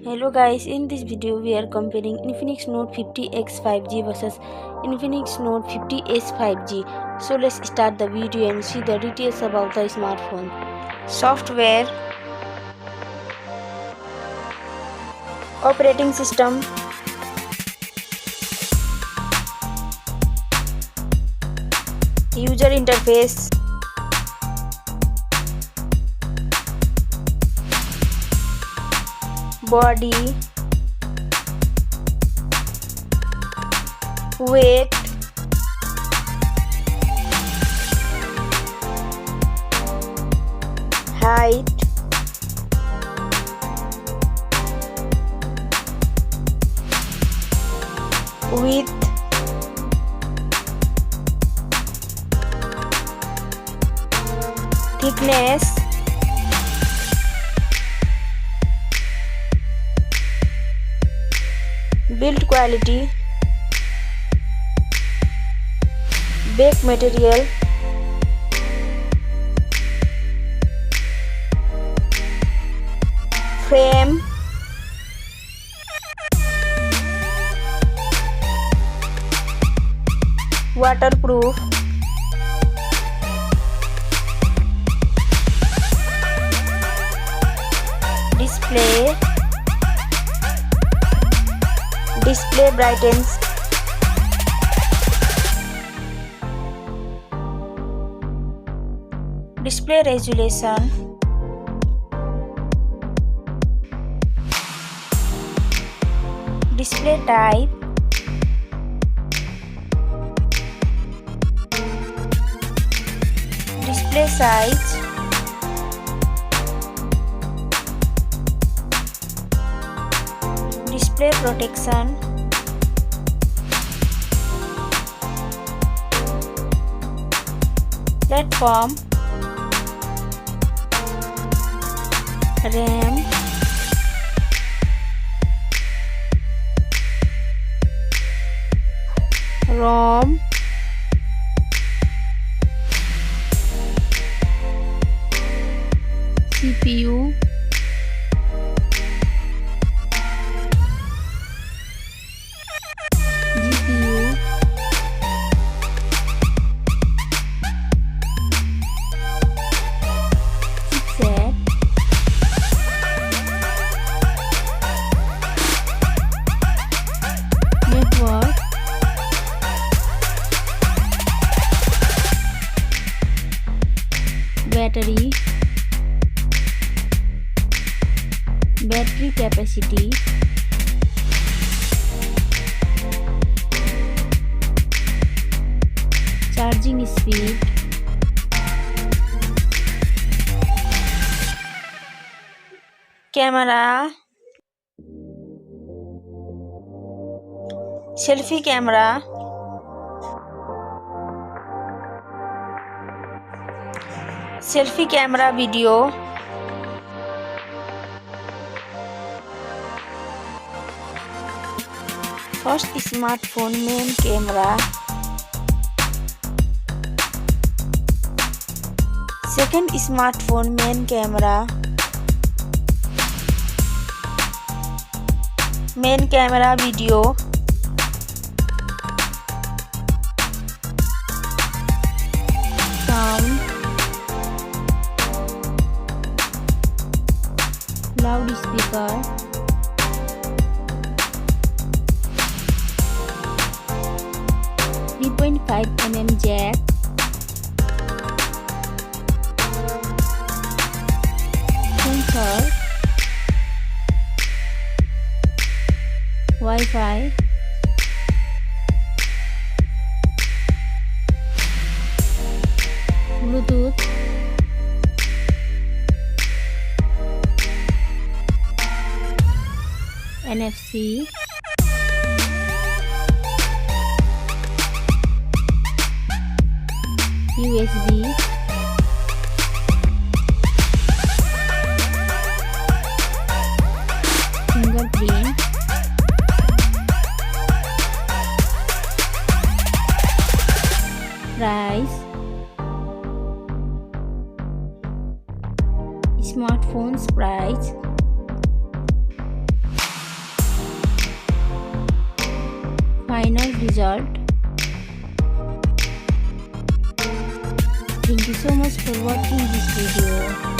Hello guys, in this video we are comparing Infinix Note 50X 5G versus Infinix Note 50S 5G. So let's start the video and see the details about the smartphone. Software, operating system, user interface, body, weight, height, width, thickness, build quality, back material, frame, waterproof, display brightens, display resolution, display type, display size, display protection, platform, RAM, ROM, CPU, GPU, chipset, network, battery capacity, charging speed, camera, selfie camera, video, first smartphone main camera, second smartphone main camera, video, sound, loudspeaker, 3.5mm jack, sensor, Wi-Fi, Bluetooth, NFC, USB, fingerprint, price, smartphone's price, final result. Thank you so much for watching this video.